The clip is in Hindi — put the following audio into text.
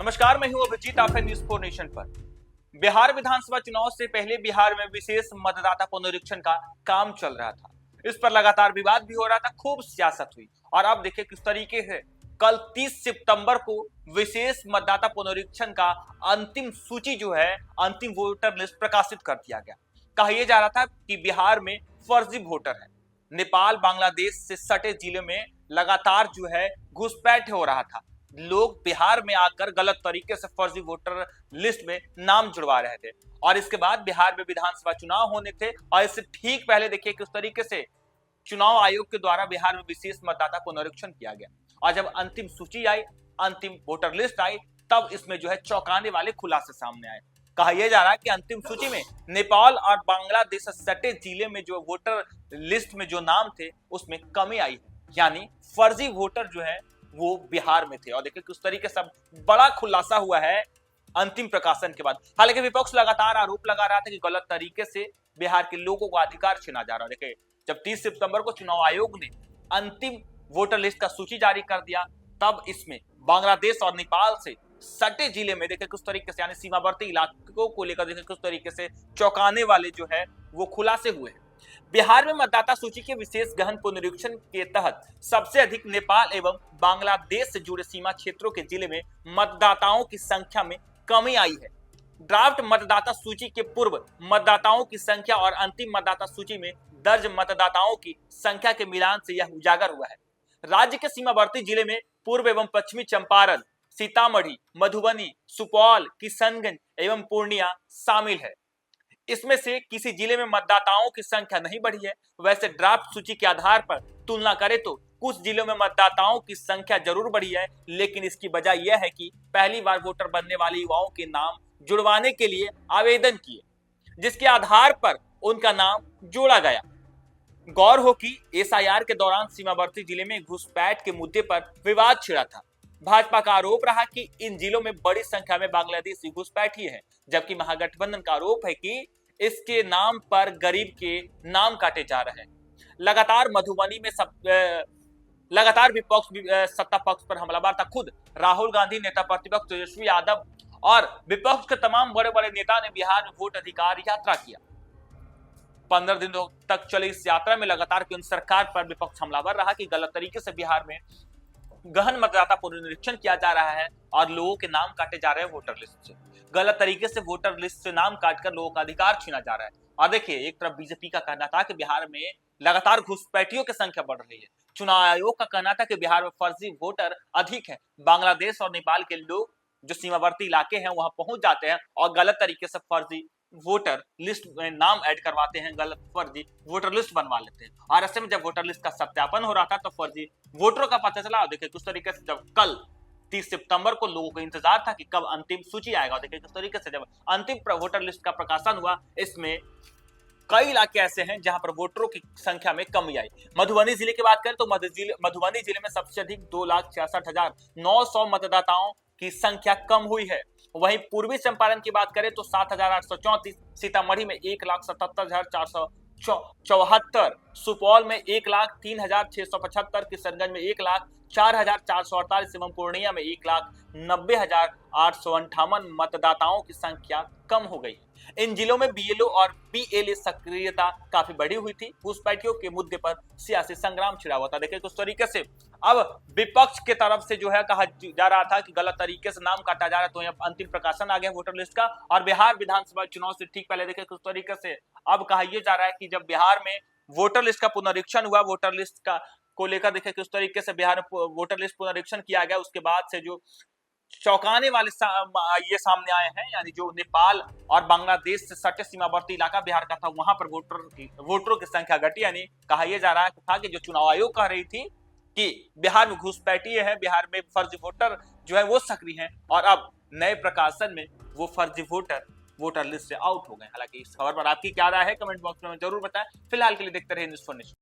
नमस्कार, मैं हूं अभिजीत। आप है न्यूज 4 नेशन पर। बिहार विधानसभा चुनाव से पहले बिहार में विशेष मतदाता पुनरीक्षण का काम चल रहा था। इस पर लगातार विवाद भी हो रहा था, खूब सियासत हुई। और अब देखिए किस तरीके से कल 30 सितंबर को विशेष मतदाता पुनरीक्षण का अंतिम सूची जो है, अंतिम वोटर लिस्ट प्रकाशित कर दिया गया। कहा यह जा रहा था कि बिहार में फर्जी वोटर है। नेपाल बांग्लादेश से सटे जिले में लगातार जो है घुसपैठ हो रहा था। लोग बिहार में आकर गलत तरीके से फर्जी वोटर लिस्ट में नाम जुड़वा रहे थे। और इसके बाद बिहार में विधानसभा चुनाव होने थे और इससे ठीक पहले देखिए किस तरीके से चुनाव आयोग के द्वारा बिहार में विशेष मतदाता पुनरीक्षण किया गया। और जब अंतिम सूची आई, अंतिम वोटर लिस्ट आई, तब इसमें जो है चौंकाने वाले खुलासे सामने आए। कहा यह जा रहा है कि अंतिम सूची में नेपाल और बांग्लादेश से सटे जिले में जो वोटर लिस्ट में जो नाम थे उसमें कमी आई है, यानी फर्जी वोटर जो है वो बिहार में थे। और देखिए किस तरीके से बड़ा खुलासा हुआ है अंतिम प्रकाशन के बाद। हालांकि विपक्ष लगातार आरोप लगा रहा था कि गलत तरीके से बिहार के लोगों को अधिकार छीना जा रहा है। देखिए जब 30 सितंबर को चुनाव आयोग ने अंतिम वोटर लिस्ट का सूची जारी कर दिया, तब इसमें बांग्लादेश और नेपाल से सटे जिले में देखिए किस तरीके से, यानी सीमावर्ती इलाकों को लेकर देखिए किस तरीके से चौंकाने वाले जो है वो खुलासे हुए हैं। बिहार में मतदाता सूची के विशेष गहन पुनरीक्षण के तहत सबसे अधिक नेपाल एवं बांग्लादेश से जुड़े सीमा क्षेत्रों के जिले में मतदाताओं की संख्या में कमी आई है। ड्राफ्ट मतदाता सूची के पूर्व मतदाताओं की संख्या और अंतिम मतदाता सूची में दर्ज मतदाताओं की संख्या के मिलान से यह उजागर हुआ है। राज्य के सीमावर्ती जिले में पूर्व एवं पश्चिमी चंपारण, सीतामढ़ी, मधुबनी, सुपौल, किशनगंज एवं पूर्णिया शामिल है। इसमें से किसी जिले में मतदाताओं की संख्या नहीं बढ़ी है। वैसे ड्राफ्ट सूची के आधार पर तुलना करें तो कुछ जिलों में मतदाताओं की संख्या जरूर बढ़ी है, लेकिन इसकी वजह यह है कि पहली बार वोटर बनने वाले युवाओं के नाम जुड़वाने के लिए आवेदन किए, जिसके आधार पर उनका नाम जोड़ा गया। गौर हो कि एसआईआर के दौरान सीमावर्ती जिले में घुसपैठ के मुद्दे पर विवाद छिड़ा था। भाजपा का आरोप रहा कि इन जिलों में बड़ी संख्या में बांग्लादेशी घुसपैठी है, जबकि महागठबंधन का आरोप है कि इसके नाम पर गरीब के नाम काटे जा रहे हैं। लगातार विपक्ष सत्ता पक्ष पर हमलावर था। खुद राहुल गांधी, नेता प्रतिपक्ष तेजस्वी यादव और विपक्ष के तमाम बड़े बड़े नेता ने बिहार में वोट अधिकार यात्रा किया। 15 दिनों तक चली इस यात्रा में लगातार केंद्र सरकार पर विपक्ष हमलावर रहा कि गलत तरीके से बिहार में गहन मतदाता पुनरीक्षण किया जा रहा है और लोगों के नाम काटे जा रहे हैं वोटर लिस्ट से। गलत तरीके से वोटर लिस्ट से नाम काटकर लोगों का अधिकार छीना जा रहा है। और देखिए एक तरफ बीजेपी का कहना था कि बिहार में लगातार घुसपैठियों की संख्या बढ़ रही है। चुनाव आयोग का कहना था कि बिहार में फर्जी वोटर अधिक है। बांग्लादेश और नेपाल के लोग जो सीमावर्ती इलाके हैं वहां पहुंच जाते हैं और गलत तरीके से फर्जी वोटर लिस्ट में नाम ऐड करवाते हैं, गलत फर्जी वोटर लिस्ट बनवा लेते हैं। और ऐसे में जब वोटर लिस्ट का सत्यापन हो रहा था तो फर्जी वोटरों का पता चला। देखिए किस तरीके से जब कल 30 सितंबर को लोगों को इंतजार था कि कब अंतिम सूची आएगा। देखिए किस तरीके से जब अंतिम वोटर लिस्ट का प्रकाशन हुआ, इसमें कई इलाके ऐसे हैं जहां पर वोटरों की संख्या में कमी आई। मधुबनी जिले की बात करें तो मधुबनी जिले में सबसे अधिक 2,66,900 मतदाताओं की संख्या कम हुई है। वहीं पूर्वी चंपारण की बात करें तो 7,834, सीतामढ़ी में 1,77,474, सुपौल में 1,03,675, किशनगंज में 1,04,448 एवं पूर्णिया में 1,90,858 मतदाताओं की संख्या कम हो गई। इन जिलों में बीएलओ और बीएलए सक्रियता काफी बढ़ी हुई थी। घुसपैठियों के मुद्दे पर सियासी संग्राम छिड़ा हुआ था। देखिए किस तरीके से अब विपक्ष के तरफ से जो है कहा जा रहा था कि गलत तरीके से नाम काटा जा रहा है, तो यहाँ अंतिम प्रकाशन आ गया वोटर लिस्ट का। और बिहार विधानसभा चुनाव से ठीक पहले देखिए किस तरीके से अब कहा यह जा रहा है कि जब बिहार में वोटर लिस्ट का पुनरीक्षण हुआ, वोटर लिस्ट का को लेकर देखिए किस तरीके से बिहार में वोटर लिस्ट पुनरीक्षण किया गया, उसके बाद से जो चौंकाने वाले ये सामने आए हैं, यानी जो नेपाल और बांग्लादेश से सटे सीमावर्ती इलाका बिहार का था, वहां पर वोटरों की संख्या घटी। यानी कहा यह जा रहा था कि जो चुनाव आयोग कह रही थी कि बिहार में घुसपैठी है, बिहार में फर्जी वोटर जो है वो सक्रिय हैं, और अब नए प्रकाशन में वो फर्जी वोटर लिस्ट से आउट हो गए। हालांकि इस खबर पर आपकी क्या राय है, कमेंट बॉक्स में जरूर बताएं। फिलहाल के लिए देखते रहिए न्यूज़ 4 नेशन।